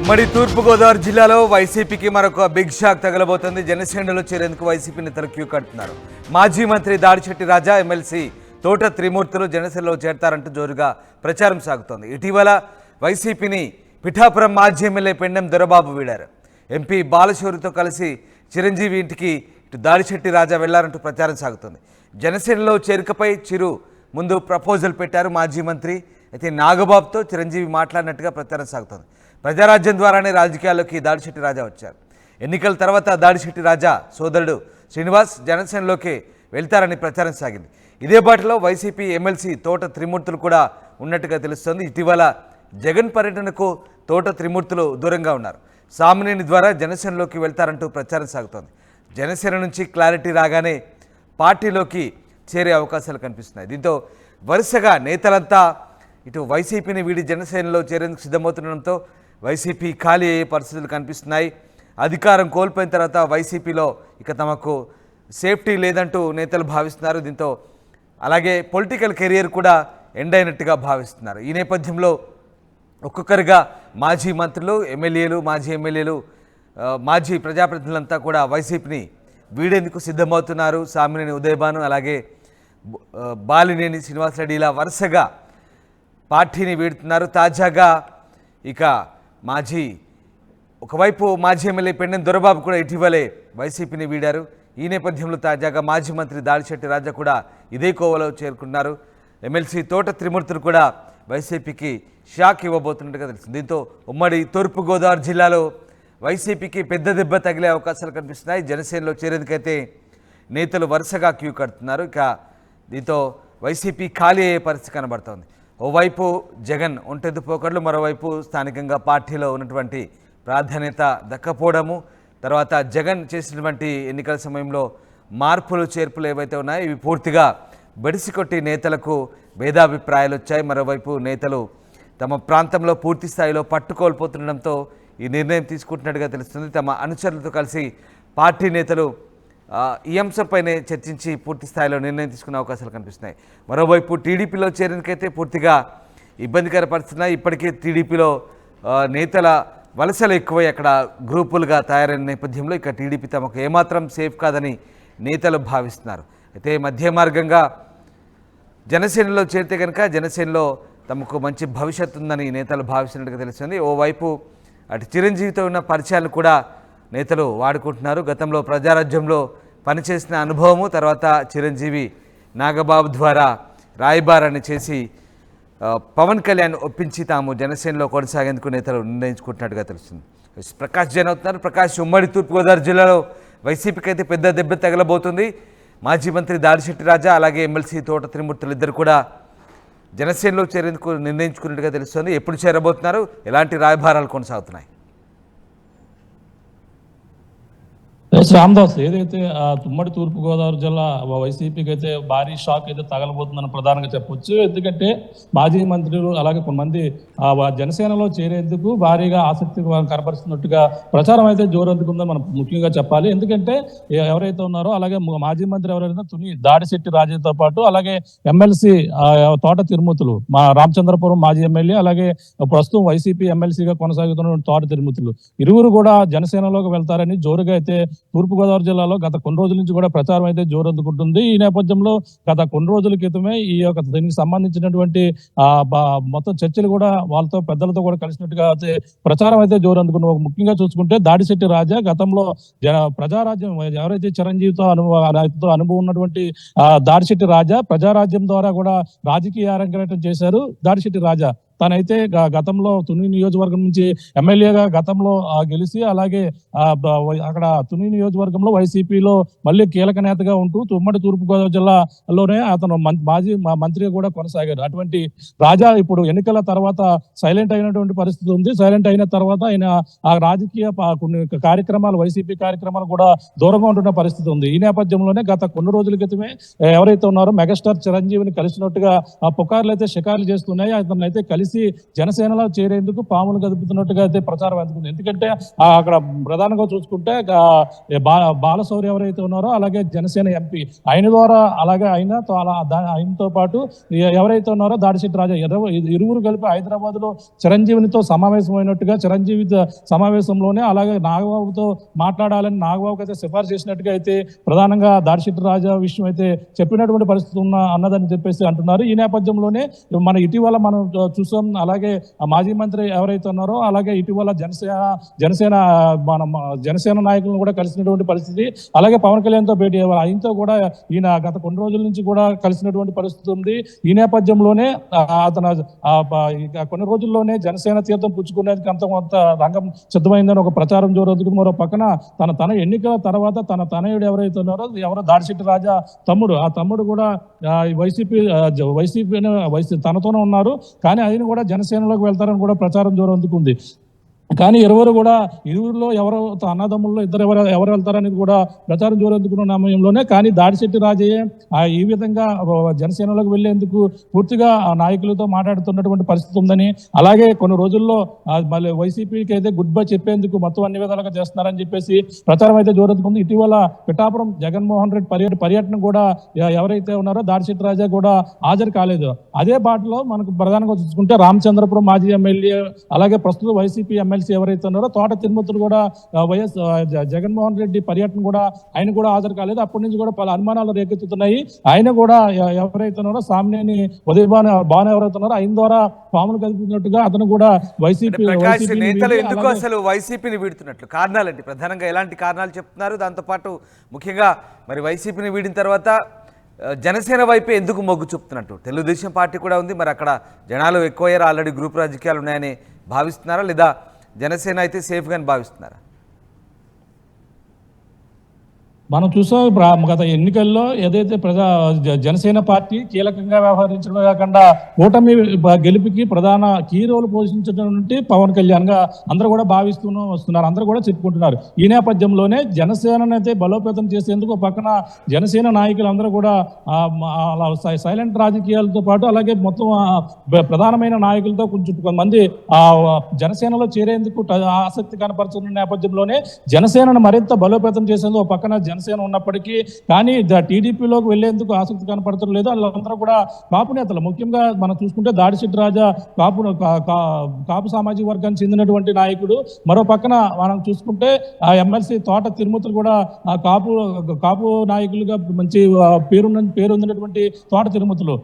మరి తూర్పుగోదావరి జిల్లాలో వైసీపీకి మరొక బిగ్ షాక్ తగలబోతోంది. జనసేనలో చేరేందుకు వైసీపీ నేతలు క్యూ కడుతున్నారు. మాజీ మంత్రి దాడిశెట్టి రాజా, ఎమ్మెల్సీ తోట త్రిమూర్తులు జనసేనలో చేరతారంటూ జోరుగా ప్రచారం సాగుతోంది. ఇటీవల వైసీపీని పిఠాపురం మాజీ ఎమ్మెల్యే పెండెం దొరబాబు వీడారు. ఎంపీ బాలశౌరితో కలిసి చిరంజీవి ఇంటికి ఇటు దాడిశెట్టి రాజా వెళ్లారంటూ ప్రచారం సాగుతోంది. జనసేనలో చేరికపై చిరు ముందు ప్రపోజల్ పెట్టారు మాజీ మంత్రి. అయితే నాగబాబుతో చిరంజీవి మాట్లాడినట్టుగా ప్రచారం సాగుతోంది. ప్రజారాజ్యం ద్వారానే రాజకీయాల్లోకి దాడిశెట్టి రాజా వచ్చారు. ఎన్నికల తర్వాత దాడిశెట్టి రాజా సోదరుడు శ్రీనివాస్ జనసేనలోకి వెళ్తారని ప్రచారం సాగింది. ఇదే బాటలో వైసీపీ ఎమ్మెల్సీ తోట త్రిమూర్తులు కూడా ఉన్నట్టుగా తెలుస్తోంది. ఇటీవల జగన్ పర్యటనకు తోట త్రిమూర్తులు దూరంగా ఉన్నారు. సామినేని ద్వారా జనసేనలోకి వెళ్తారంటూ ప్రచారం సాగుతోంది. జనసేన నుంచి క్లారిటీ రాగానే పార్టీలోకి చేరే అవకాశాలు కనిపిస్తున్నాయి. దీంతో వరుసగా నేతలంతా ఇటు వైసీపీని వీడి జనసేనలో చేరేందుకు సిద్ధమవుతుండడంతో వైసీపీ ఖాళీ అయ్యే పరిస్థితులు కనిపిస్తున్నాయి. అధికారం కోల్పోయిన తర్వాత వైసీపీలో ఇక తమకు సేఫ్టీ లేదంటూ నేతలు భావిస్తున్నారు. దీంతో అలాగే పొలిటికల్ కెరియర్ కూడా ఎండ్ అయినట్టుగా భావిస్తున్నారు. ఈ నేపథ్యంలో ఒక్కొక్కరిగా మాజీ మంత్రులు, ఎమ్మెల్యేలు, మాజీ ఎమ్మెల్యేలు, మాజీ ప్రజాప్రతినిధులంతా కూడా వైసీపీని వీడేందుకు సిద్ధమవుతున్నారు. సామినేని ఉదయభాను, అలాగే బాలినేని శ్రీనివాసరెడ్డి ఇలా వరుసగా పార్టీని వీడుతున్నారు. తాజాగా ఇక ఒకవైపు మాజీ ఎమ్మెల్యే పెండెం దొరబాబు కూడా ఇటీవలే వైసీపీని వీడారు. ఈ నేపథ్యంలో తాజాగా మాజీ మంత్రి దాడిశెట్టి రాజా కూడా ఇదే కోవలో చేరుకున్నారు. ఎమ్మెల్సీ తోట త్రిమూర్తులు కూడా వైసీపీకి షాక్ ఇవ్వబోతున్నట్టుగా తెలుస్తుంది. దీంతో ఉమ్మడి తూర్పుగోదావరి జిల్లాలో వైసీపీకి పెద్ద దెబ్బ తగిలే అవకాశాలు కనిపిస్తున్నాయి. జనసేనలో చేరేందుకైతే నేతలు వరుసగా క్యూ కడుతున్నారు. ఇక దీంతో వైసీపీ ఖాళీ అయ్యే పరిస్థితి కనబడుతోంది. ఓవైపు జగన్ ఒంటెద్దు పోకడలు, మరోవైపు స్థానికంగా పార్టీలో ఉన్నటువంటి ప్రాధాన్యత దక్కపోవడము, తర్వాత జగన్ చేసినటువంటి ఎన్నికల సమయంలో మార్పులు చేర్పులు ఏవైతే ఉన్నాయో ఇవి పూర్తిగా బెడిసికొట్టి నేతలకు భేదాభిప్రాయాలు వచ్చాయి. మరోవైపు నేతలు తమ ప్రాంతంలో పూర్తి స్థాయిలో పట్టుకోల్పోతుండడంతో ఈ నిర్ణయం తీసుకుంటున్నట్టుగా తెలుస్తుంది. తమ అనుచరులతో కలిసి పార్టీ నేతలు ఈ అంశంపైనే చర్చించి పూర్తి స్థాయిలో నిర్ణయం తీసుకునే అవకాశాలు కనిపిస్తున్నాయి. మరోవైపు టీడీపీలో చేరేందుకైతే పూర్తిగా ఇబ్బందికర పరిస్థితున్నాయి. ఇప్పటికే టీడీపీలో నేతల వలసలు ఎక్కువై అక్కడ గ్రూపులుగా తయారైన నేపథ్యంలో ఇక టీడీపీ తమకు ఏమాత్రం సేఫ్ కాదని నేతలు భావిస్తున్నారు. అయితే మధ్య మార్గంగా జనసేనలో చేరితే కనుక జనసేనలో తమకు మంచి భవిష్యత్తు ఉందని నేతలు భావిస్తున్నట్టుగా తెలుస్తుంది. ఓవైపు అటు చిరంజీవితో ఉన్న పరిచయాలు కూడా నేతలు వాడుకుంటున్నారు. గతంలో ప్రజారాజ్యంలో పనిచేసిన అనుభవము, తర్వాత చిరంజీవి నాగబాబు ద్వారా రాయబారాన్ని చేసి పవన్ కళ్యాణ్ ఒప్పించి తాము జనసేనలో కొనసాగేందుకు నేతలు నిర్ణయించుకుంటున్నట్టుగా తెలుస్తుంది. ప్రకాష్ జైన్ అవుతున్నారు. ప్రకాష్, ఉమ్మడి తూర్పుగోదావరి జిల్లాలో వైసీపీకి అయితే పెద్ద దెబ్బ తగలబోతుంది. మాజీ మంత్రి దాడిశెట్టి రాజా, అలాగే ఎమ్మెల్సీ తోట త్రిమూర్తులు ఇద్దరు కూడా జనసేనలో చేరేందుకు నిర్ణయించుకున్నట్టుగా తెలుస్తుంది. ఎప్పుడు చేరబోతున్నారు? ఎలాంటి రాయబారాలు కొనసాగుతున్నాయి? రామదాస్, ఏదైతే ఉమ్మడి తూర్పుగోదావరి జిల్లా వైసీపీకి అయితే భారీ షాక్ అయితే తగలబోతుందని ప్రధానంగా చెప్పొచ్చు. ఎందుకంటే మాజీ మంత్రులు అలాగే కొంతమంది జనసేనలో చేరేందుకు భారీగా ఆసక్తి కనపరుస్తున్నట్టుగా ప్రచారం అయితే జోరందుకుందని మనం ముఖ్యంగా చెప్పాలి. ఎందుకంటే ఎవరైతే ఉన్నారో అలాగే మాజీ మంత్రి ఎవరైతే దాడిశెట్టి రాజాతో పాటు అలాగే ఎమ్మెల్సీ తోట తిరుమూర్తులు, మా రామచంద్రపురం మాజీ ఎమ్మెల్యే, అలాగే ప్రస్తుతం వైసీపీ ఎమ్మెల్సీగా కొనసాగుతున్న తోట తిరుమూర్తులు ఇరువురు కూడా జనసేనలోకి వెళ్తారని జోరుగా అయితే తూర్పుగోదావరి జిల్లాలో గత కొన్ని రోజుల నుంచి కూడా ప్రచారం అయితే జోరందుకుంటుంది. ఈ నేపథ్యంలో గత కొన్ని రోజుల క్రితమే ఈ యొక్క దీనికి సంబంధించినటువంటి మొత్తం చర్చలు కూడా వాళ్ళతో పెద్దలతో కూడా కలిసినట్టుగా అయితే ప్రచారం అయితే జోరందుకున్న. ముఖ్యంగా చూసుకుంటే దాడిశెట్టి రాజా గతంలో ప్రజారాజ్యం ఎవరైతే చిరంజీవితో అనుభవం ఉన్నటువంటి దాడిశెట్టి రాజా ప్రజారాజ్యం ద్వారా కూడా రాజకీయ అరంగేట్రం చేశారు. దాడిశెట్టి రాజా తనైతే గతంలో తుని నియోజకవర్గం నుంచి ఎమ్మెల్యేగా గతంలో గెలిచి అలాగే అక్కడ తుని నియోజకవర్గంలో వైసీపీలో మళ్ళీ కీలక నేతగా ఉంటూ ఉమ్మడి తూర్పుగోదావరి జిల్లాలోనే అతను మాజీ మంత్రిగా కూడా కొనసాగారు. అటువంటి రాజా ఇప్పుడు ఎన్నికల తర్వాత సైలెంట్ అయినటువంటి పరిస్థితి ఉంది. సైలెంట్ అయిన తర్వాత ఆయన ఆ రాజకీయ కొన్ని కార్యక్రమాలు, వైసీపీ కార్యక్రమాలు కూడా దూరంగా ఉంటున్న పరిస్థితి ఉంది. ఈ నేపథ్యంలోనే గత కొన్ని రోజుల క్రితమే ఎవరైతే ఉన్నారో మెగాస్టార్ చిరంజీవిని కలిసినట్టుగా ఆ పుకార్లు అయితే షికార్లు చేస్తున్నాయి. అతను అయితే కలిసి కలిసి జనసేనలో చేరేందుకు పాములు కదుపుతున్నట్టుగా అయితే ప్రచారం అందుకుంది. ఎందుకంటే అక్కడ ప్రధానంగా చూసుకుంటే బాలశౌరి ఎవరైతే ఉన్నారో అలాగే జనసేన ఎంపీ ఆయన ద్వారా అలాగే ఆయనతో పాటు ఎవరైతే ఉన్నారో దాడిశెట్టి రాజా ఇరువురు కలిపి హైదరాబాద్ లో చిరంజీవినితో సమావేశమైనట్టుగా, చిరంజీవి సమావేశంలోనే అలాగే నాగబాబుతో మాట్లాడాలని నాగబాబుకి అయితే సిఫార్సు చేసినట్టుగా అయితే ప్రధానంగా దాడిశెట్టి రాజా విషయం అయితే చెప్పినటువంటి పరిస్థితి అన్నదని చెప్పేసి అంటున్నారు. ఈ నేపథ్యంలోనే మన ఇటీవల మనం చూసాం. అలాగే మాజీ మంత్రి ఎవరైతే ఉన్నారో అలాగే ఇటీవల జనసేన నాయకులను కూడా కలిసినటువంటి పరిస్థితి, అలాగే పవన్ కళ్యాణ్ తో భేటీ అయ్యారు. ఆయనతో కూడా ఈయన గత కొన్ని రోజుల నుంచి కూడా కలిసినటువంటి పరిస్థితి ఉంది. ఈ నేపథ్యంలోనే అతను కొన్ని రోజుల్లోనే జనసేన తీర్థం పుచ్చుకునేందుకు కొంత రంగం సిద్ధమైందని ఒక ప్రచారం జోరందుకు. మరో పక్కన తన ఎన్నికల తర్వాత తన తనయుడు ఎవరైతే ఉన్నారో దాడిశెట్టి రాజా ఆ తమ్ముడు కూడా వైసీపీ తనతోనే ఉన్నారు, కానీ ఆయన కూడా జనసేనలోకి వెళ్తారని కూడా ప్రచారం జోరందుకుంది. కానీ ఇరువురిలో ఎవరు అన్నదమ్ముల్లో ఎవరు వెళ్తారనేది కూడా ప్రచారం జోరందుకున్న సమయంలోనే కానీ దాడిశెట్టి రాజయ్య ఈ విధంగా జనసేనలోకి వెళ్లేందుకు పూర్తిగా నాయకులతో మాట్లాడుతున్నటువంటి పరిస్థితి ఉందని, అలాగే కొన్ని రోజుల్లో మళ్ళీ వైసీపీకి అయితే గుడ్ బై చెప్పేందుకు మొత్తం అన్ని విధాలుగా చేస్తున్నారని చెప్పేసి ప్రచారం అయితే జోరందుకుంది. ఇటీవల పిఠాపురం జగన్మోహన్ రెడ్డి పర్యటన కూడా ఎవరైతే ఉన్నారో దాడిశెట్టి రాజా కూడా హాజరు కాలేదు. అదే బాటలో మనకు ప్రధానంగా చూసుకుంటే రామచంద్రపురం మాజీ ఎమ్మెల్యే అలాగే ప్రస్తుత వైసీపీ ఎమ్మెల్సీ ఎవరైతే ఉన్నారో తోట తిరుమతులు కూడా జగన్మోహన్ రెడ్డి పర్యటన కూడా ఆయన కూడా హాజరు కాలేదు. అప్పటి నుంచి కూడా పలు అనుమానాలు రేకెత్తుతున్నాయి. ఆయన కూడా ఎవరైతే ఉన్నారో సామ్నేని భావన ఎవరైతే ఉన్నారో ఆయన ద్వారా పాములు కలుపుతున్నట్టుగా అతను కూడా వైసీపీ నేతలు ఎందుకు అసలు వైసీపీని వీడుతున్నట్లు కారణాలండి, ప్రధానంగా ఎలాంటి కారణాలు చెప్తున్నారు? దాంతోపాటు ముఖ్యంగా మరి వైసీపీని వీడిన తర్వాత జనసేన వైపే ఎందుకు మొగ్గు చూపుతున్నట్టు? తెలుగుదేశం పార్టీ కూడా ఉంది, మరి అక్కడ జనాలు ఎక్కువయ్యారు, ఆల్రెడీ గ్రూప్ రాజకీయాలు ఉన్నాయని భావిస్తున్నారా, లేదా జనసేన అయితే సేఫ్గా అని భావిస్తున్నారా? మనం చూసాం గత ఎన్నికల్లో ఏదైతే జనసేన పార్టీ కీలకంగా వ్యవహరించడమే కాకుండా కూటమి గెలుపుకి ప్రధాన కీ రోల్ పోషించినటువంటి పవన్ కళ్యాణ్ గా అందరూ కూడా వస్తున్నారు, అందరూ కూడా చెప్పుకుంటున్నారు. ఈ నేపథ్యంలోనే జనసేనను అయితే బలోపేతం చేసేందుకు పక్కన జనసేన నాయకులు అందరూ కూడా సైలెంట్ రాజకీయాలతో పాటు అలాగే మొత్తం ప్రధానమైన నాయకులతో కొంతమంది జనసేనలో చేరేందుకు ఆసక్తి కనపరుచున్న నేపథ్యంలోనే జనసేనను మరింత బలోపేతం చేసేందుకు పక్కన జనసేన ఉన్నప్పటికీ కానీ టీడీపీలోకి వెళ్లేందుకు ఆసక్తి కనపడటం లేదు. వాళ్ళందరూ కూడా కాపు నేతలు, ముఖ్యంగా మనం చూసుకుంటే దాడిశెట్టి రాజా కాపు సామాజిక వర్గానికి చెందినటువంటి నాయకుడు. మరో పక్కన మనం చూసుకుంటే ఆ ఎమ్మెల్సీ తోట తిరుమతులు కూడా కాపు నాయకులుగా మంచి పేరుందినటువంటి తోట తిరుమతులు.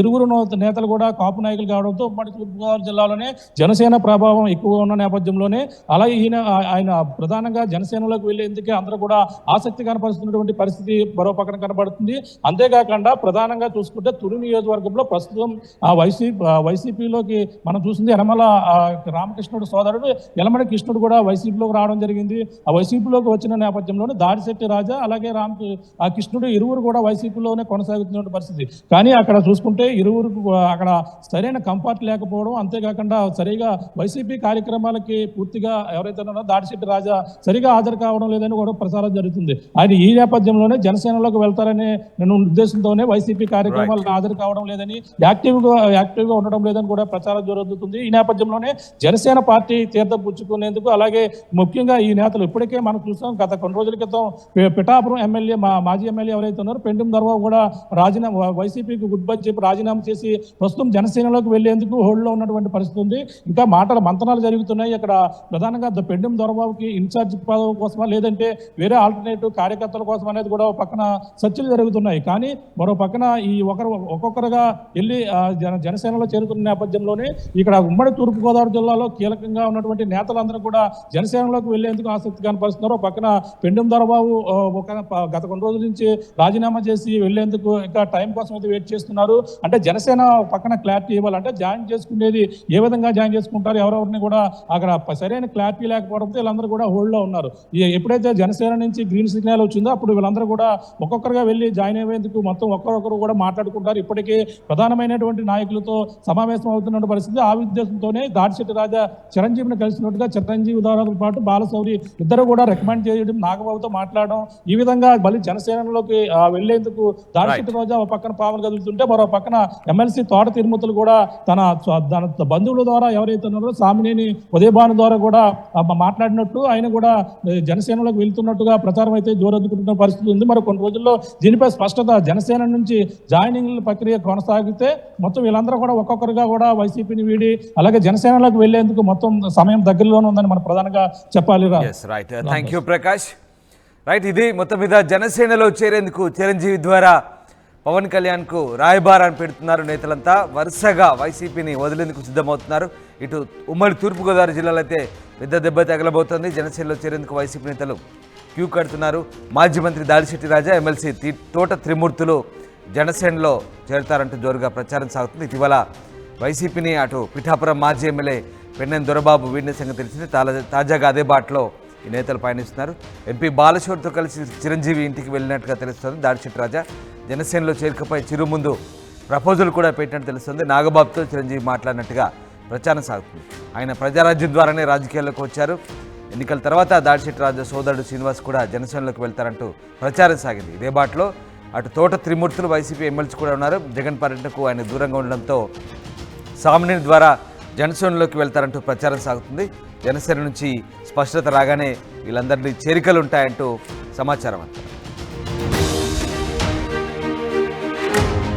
ఇరువురు నేతలు కూడా కాపు నాయకులు కావడంతో ఉమ్మడి తూర్పుగోదావరి జిల్లాలోనే జనసేన ప్రభావం ఎక్కువగా ఉన్న నేపథ్యంలోనే అలాగే ఆయన ప్రధానంగా జనసేనలోకి వెళ్లేందుకే అందరూ కూడా ఆసక్తి కనపరుస్తున్నటువంటి పరిస్థితి మరో పక్కన కనబడుతుంది. అంతేకాకుండా ప్రధానంగా చూసుకుంటే తుని నియోజకవర్గంలో ప్రస్తుతం వైసీపీలోకి మనం చూసింది యనమల రామకృష్ణుడు సోదరుడు యలమల కృష్ణుడు కూడా వైసీపీలోకి రావడం జరిగింది. ఆ వైసీపీలోకి వచ్చిన నేపథ్యంలోనే దాడిశెట్టి రాజా అలాగే కృష్ణుడు ఇరువురు కూడా వైసీపీలోనే కొనసాగుతున్న పరిస్థితి. కానీ అక్కడ చూసుకుంటే ఇరువురు అక్కడ సరైన కంఫర్ట్ లేకపోవడం, అంతేకాకుండా సరిగా వైసీపీ కార్యక్రమాలకి పూర్తిగా ఎవరైతే ఉన్నారో దాడిశెట్టి రాజా సరిగా హాజరు కావడం లేదని కూడా ప్రచారం జరుగుతుంది. ఆయన ఈ నేపథ్యంలోనే జనసేనలోకి వెళ్తారనే ఉద్దేశంతోనే వైసీపీ కార్యక్రమాలకు హాజరు కావడం లేదని, యాక్టివ్గా ఉండడం లేదని కూడా ప్రచారం జరుగుతుంది. ఈ నేపథ్యంలోనే జనసేన పార్టీ తీర్థం పుచ్చుకునేందుకు అలాగే ముఖ్యంగా ఈ నేతలు ఇప్పటికే మనం చూసాం. గత కొన్ని రోజుల క్రితం పిఠాపురం ఎమ్మెల్యే మాజీ ఎమ్మెల్యే ఎవరైతే ఉన్నారో పెండుం దర్బాబు కూడా వైసీపీకి గుడ్ బై చెప్పి రాజీనామా చేసి ప్రస్తుతం జనసేనలోకి వెళ్లేందుకు హోల్డ్లో ఉన్నటువంటి పరిస్థితి ఉంది. ఇంకా మంతనాలు జరుగుతున్నాయి. అక్కడ ప్రధానంగా పెండుం దొరబాబుకి ఇన్ఛార్జ్ పదవి కోసమా లేదంటే వేరే ఆల్టర్నేటివ్ కార్యకర్తల కోసం అనేది కూడా పక్కన చర్చలు జరుగుతున్నాయి. కానీ మరో పక్కన ఈ ఒక్కొక్కరుగా వెళ్ళి జనసేనలో చేరుతున్న నేపథ్యంలోనే ఇక్కడ ఉమ్మడి తూర్పుగోదావరి జిల్లాలో కీలకంగా ఉన్నటువంటి నేతలందరూ కూడా జనసేనలోకి వెళ్లేందుకు ఆసక్తి కనపరుస్తున్నారు. పక్కన పెండుం దొరబాబు గత కొన్ని రోజుల నుంచి రాజీనామా చేసి వెళ్లేందుకు ఇంకా టైం కోసం అయితే వెయిట్ చేస్తున్నారు. అంటే జనసేన పక్కన క్లారిటీ ఇవ్వాలంటే జాయిన్ చేసుకునేది ఏ విధంగా జాయిన్ చేసుకుంటారు, ఎవరెవరిని కూడా అక్కడ సరైన క్లారిటీ లేకపోవడంతో వీళ్ళందరూ కూడా హోల్డ్ లో ఉన్నారు. ఎప్పుడైతే జనసేన నుంచి గ్రీన్ సిగ్నల్ స్థాయిలో వచ్చిందో అప్పుడు వీళ్ళందరూ కూడా ఒక్కొక్కరుగా వెళ్ళి జాయిన్ అయ్యేందుకు మొత్తం ఒక్కరొకరు కూడా మాట్లాడుకుంటారు. ఇప్పటికే ప్రధానమైనటువంటి నాయకులతో సమావేశం అవుతున్న పరిస్థితి. ఆ ఉద్దేశంతోనే దాడిశెట్టి రాజా చిరంజీవిని కలిసినట్టుగా చిరంజీవి ద్వారా పాటు బాలశౌరి ఇద్దరు కూడా రికమెండ్ చేయడం, నాగబాబుతో మాట్లాడడం, ఈ విధంగా మళ్ళీ జనసేనలోకి వెళ్లేందుకు దాడిశెట్టి రాజా ఒక పక్కన పావులు కదులుతుంటే మరో పక్కన ఎమ్మెల్సీ తోట తిరుమతులు కూడా తన బంధువుల ద్వారా ఎవరైతే ఉన్నారో సామినేని ఉదయభాను ద్వారా కూడా మాట్లాడినట్టు ఆయన కూడా జనసేనలోకి వెళ్తున్నట్టుగా ప్రచారం అయితే జోరందుకుంటున్న పరిస్థితి ఉంది. మరి కొన్ని రోజుల్లో దీనిపై స్పష్టత జనసేన నుంచి జాయినింగ్ ప్రక్రియ కొనసాగితే మొత్తం వీళ్ళందరూ కూడా ఒక్కొక్కరుగా కూడా వైసీపీని వీడి అలాగే జనసేనలోకి వెళ్లేందుకు మొత్తం సమయం దగ్గరలోనే ఉందని మనం ప్రధానంగా చెప్పాలి. Thank you Prakash. రైట్, ఇది మొత్తం మీద జనసేనలో చేరేందుకు చిరంజీవి ద్వారా పవన్ కళ్యాణ్కు రాయబారాన్ని పెడుతున్నారు నేతలంతా. వరుసగా వైసీపీని వదిలేందుకు సిద్ధమవుతున్నారు. ఇటు ఉమ్మడి తూర్పుగోదావరి జిల్లాలో అయితే పెద్ద దెబ్బ తగలబోతోంది. జనసేనలో చేరేందుకు వైసీపీ నేతలు క్యూ కడుతున్నారు. మాజీ మంత్రి దాడిశెట్టి రాజా, ఎమ్మెల్సీ తోట త్రిమూర్తులు జనసేనలో చేరుతారంటూ జోరుగా ప్రచారం సాగుతుంది. ఇటీవల వైసీపీని అటు పిఠాపురం మాజీ ఎమ్మెల్యే పెన్నెం దొరబాబు వీడిన సంగతి తెలిసింది. తాజాగా అదే బాటలో ఈ నేతలు పయనిస్తున్నారు. ఎంపీ బాలశౌరితో కలిసి చిరంజీవి ఇంటికి వెళ్ళినట్టుగా తెలుస్తుంది. దాడిశెట్టి రాజా జనసేనలో చేరికపై చిరు ముందు ప్రపోజల్ కూడా పెట్టినట్టు తెలుస్తుంది. నాగబాబుతో చిరంజీవి మాట్లాడినట్టుగా ప్రచారం సాగుతుంది. ఆయన ప్రజారాజ్యం ద్వారానే రాజకీయాల్లోకి వచ్చారు. ఎన్నికల తర్వాత దాడిశెట్టి రాజా సోదరుడు శ్రీనివాస్ కూడా జనసేనలోకి వెళ్తారంటూ ప్రచారం సాగింది. ఇదే బాటలో అటు తోట త్రిమూర్తులు వైసీపీ ఎమ్మెల్సీ కూడా ఉన్నారు. జగన్ పర్యటనకు ఆయన దూరంగా ఉండడంతో సామినేని ద్వారా జనసేనలోకి వెళ్తారంటూ ప్రచారం సాగుతుంది. జనసేన నుంచి స్పష్టత రాగానే వీళ్ళందరినీ చేరికలు ఉంటాయంటూ సమాచారం అంతా.